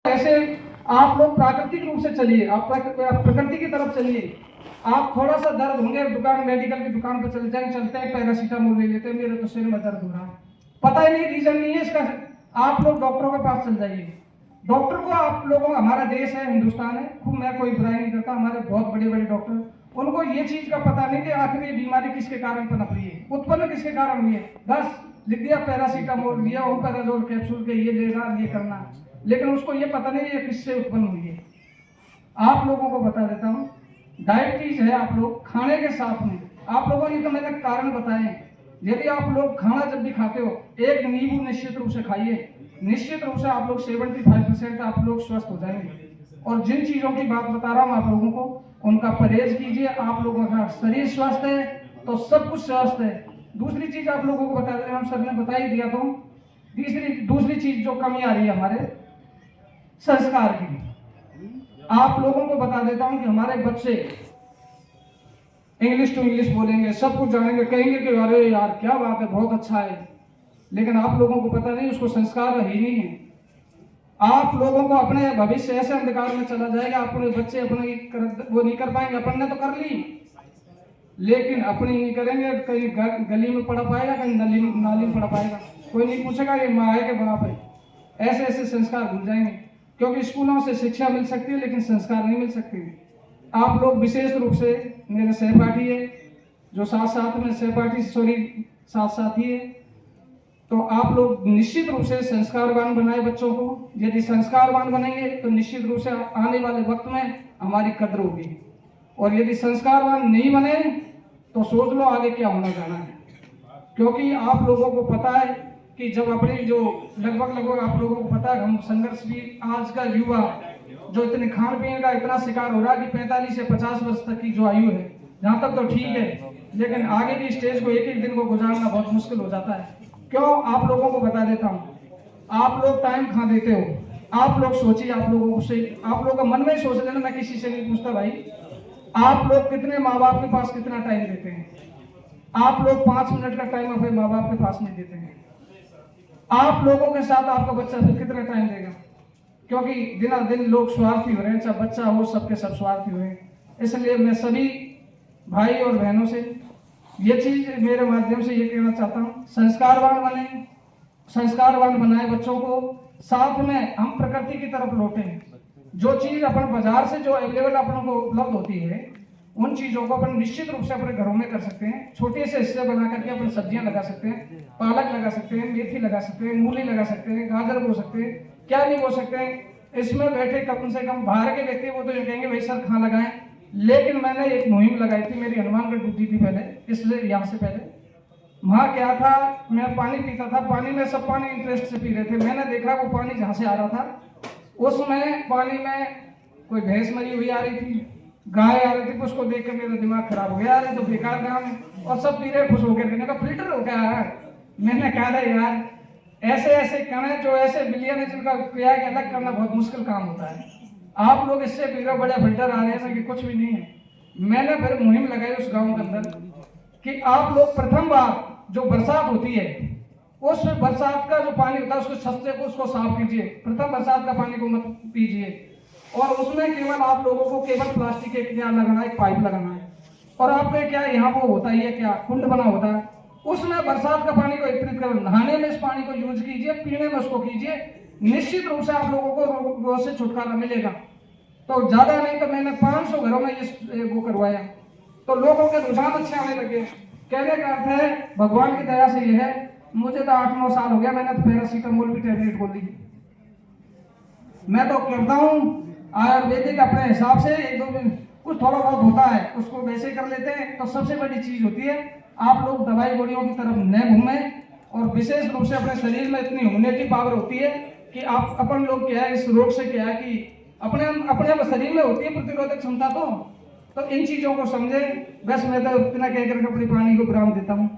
ऐसे आप लोग प्राकृतिक रूप से चलिए, आप प्रकृति की तरफ चलिए। आप थोड़ा सा दर्द होंगे, दुकान मेडिकल की दुकान पर चले जाएंगे, चलते हैं पैरासीटामोल ले लेते हैं, मेरे तो सिर में दर्द हो रहा है, पता ही नहीं, रीजन नहीं है इसका। आप लोग डॉक्टरों के पास चल जाइए। डॉक्टर को आप लोगों, हमारा देश है, हिंदुस्तान है, खूब मैं कोई बुराई नहीं करता, हमारे बहुत बड़े बड़े डॉक्टर, उनको ये चीज का पता नहीं कि आखिर ये बीमारी किसके कारण पनप रही है, उत्पन्न किसके कारण हुई है। बस लिख दिया पैरासीटामोल लिया, ओमेप्राजोल कैप्सूल के ये लेना ये करना, लेकिन उसको ये पता नहीं ये किससे उत्पन्न हुई है। आप लोगों को बता देता हूँ, डायबिटीज है, आप लोग खाने के साथ में, आप लोगों ने तो मैंने कारण बताए। यदि आप लोग खाना जब भी खाते हो, एक नींबू निश्चित रूप से खाइए, निश्चित रूप से आप लोग 75% आप लोग स्वस्थ हो जाएंगे। और जिन चीजों की बात बता रहा हूँ आप लोगों को, उनका परहेज कीजिए। आप लोगों का शरीर स्वस्थ है तो सब कुछ स्वस्थ है। दूसरी चीज आप लोगों को बता दें, हम सर ने बता ही दिया, तो दूसरी चीज जो कमी आ रही है हमारे संस्कार की, आप लोगों को बता देता हूं कि हमारे बच्चे इंग्लिश टू इंग्लिश बोलेंगे, सब कुछ जानेंगे, कहेंगे कि अरे यार क्या बात है, बहुत अच्छा है, लेकिन आप लोगों को पता नहीं उसको संस्कार ही नहीं है। आप लोगों को अपने भविष्य ऐसे अंधकार में चला जाएगा, अपने बच्चे अपने वो नहीं कर पाएंगे। अपन ने तो कर ली, लेकिन अपनी नहीं करेंगे, कहीं गली में पड़ा पाएगा, कहीं नाली में पड़ा पाएगा, कोई नहीं पूछेगा ये माँ है कि बाप है। ऐसे ऐसे संस्कार भूल जाएंगे, क्योंकि स्कूलों से शिक्षा मिल सकती है लेकिन संस्कार नहीं मिल सकते। आप लोग विशेष रूप से मेरे सहपाठी है, जो साथ में सहपाठी साथ साथी है, तो आप लोग निश्चित रूप से संस्कारवान बनाए बच्चों को। यदि संस्कारवान बनेंगे तो निश्चित रूप से आने वाले वक्त में हमारी कद्र होगी, और यदि संस्कारवान नहीं बने तो सोच लो आगे क्या होना जाना है। क्योंकि आप लोगों को पता है कि जब अपने जो लगभग आप लोगों को पता है, हम संघर्ष भी, आज का युवा जो इतने खान पीने का इतना शिकार हो रहा है कि 45 से 50 वर्ष तक की जो आयु है, जहाँ तक तो ठीक है, लेकिन आगे की स्टेज को एक एक दिन को गुजारना बहुत मुश्किल हो जाता है। क्यों, आप लोगों को बता देता हूँ, आप लोग टाइम कहाँ देते हो। आप लोग सोचिए, आप लोगों से, आप लोगों का मन में ही सोच लेना, मैं किसी से नहीं पूछता भाई, आप लोग कितने माँ बाप के पास कितना टाइम देते हैं। आप लोग 5 मिनट का टाइम अपने माँ बाप के पास नहीं देते हैं। आप लोगों के साथ आपका बच्चा फिर कितना टाइम देगा, क्योंकि दिन दिन लोग स्वार्थी हो रहे हैं, चाहे बच्चा हो, सबके सब स्वार्थी हुए हैं। इसलिए मैं सभी भाई और बहनों से ये चीज मेरे माध्यम से ये कहना चाहता हूँ, संस्कारवान बने, संस्कारवान बनाए बच्चों को, साथ में हम प्रकृति की तरफ लौटें। जो चीज अपन बाजार से जो अवेलेबल अपनों को उपलब्ध होती है, उन चीजों को अपन निश्चित रूप से अपने घरों में कर सकते हैं। छोटे से हिस्से बना करके अपन सब्जियां लगा सकते हैं, पालक लगा सकते हैं, मेथी लगा सकते हैं, मूली लगा सकते हैं, गाजर बो सकते हैं, क्या नहीं बो सकते हैं। इसमें बैठे कम से कम बाहर के व्यक्ति वो तो ये कहेंगे भाई सर कहाँ लगाएं, लेकिन मैंने एक मुहिम लगाई थी, मेरी हनुमानगढ़ ड्यूटी थी पहले, इसलिए यहाँ से पहले वहाँ क्या था, मैं पानी पीता था, पानी में सब पानी इंटरेस्ट से पी रहे थे। मैंने देखा वो पानी जहाँ से आ रहा था, उसमें पानी में कोई भैंस मरी हुई आ रही थी, गाय आ रही थी, उसको देख कर मेरा दिमाग खराब हो गया, अरे तो बेकार काम है, और सब पी रहे खुश हो गए। मैंने कहा फिल्टर हो गया है। मैंने कहा यार ऐसे ऐसे करें, जो ऐसे बिलियन है जिनका क्रिया के अलग करना बहुत मुश्किल काम होता है। आप लोग इससे पी रहे, बड़े फिल्टर आ रहे हैं कि कुछ भी नहीं है। मैंने फिर मुहिम लगाई उस गाँव के अंदर कि आप लोग प्रथम बार जो बरसात होती है, उस बरसात का जो पानी होता है उसको छत से उसको साफ कीजिए, प्रथम बरसात का पानी को मत पीजिए, और उसमें केवल आप लोगों को केवल प्लास्टिक के क्या लगाना है, एक पाइप लगाना है, और आपके क्या यहाँ वो होता ही है, क्या कुंड बना होता है, उसमें बरसात का पानी को एकत्रित कर नहाने में इस पानी को यूज कीजिए, पीने में उसको कीजिए, निश्चित रूप से आप लोगों को रोग से छुटकारा मिलेगा। तो ज्यादा नहीं तो मैंने 500 घरों में ये वो करवाया, तो लोगों के रुझान अच्छे आने लगे। कहने का अर्थ है भगवान की दया से ये है, मुझे तो 8-9 साल हो गया, मैंने तो पैरासीटामोल की टैबलेट खोल दी। मैं तो करता हूँ आयुर्वेदिक अपने हिसाब से, 1-2 दिन कुछ थोड़ा बहुत होता है उसको वैसे कर लेते हैं। तो सबसे बड़ी चीज होती है आप लोग दवाई गोलियों की तरफ न घूमें, और विशेष रूप से अपने शरीर में इतनी इम्यूनिटी पावर होती है कि आप अपन लोग क्या है, इस रोग से क्या है कि अपने अपने शरीर में होती है प्रतिरोधक क्षमता। तो इन चीजों को समझें। बस मैं तो इतना कहकर अपनी वाणी को विराम देता हूँ।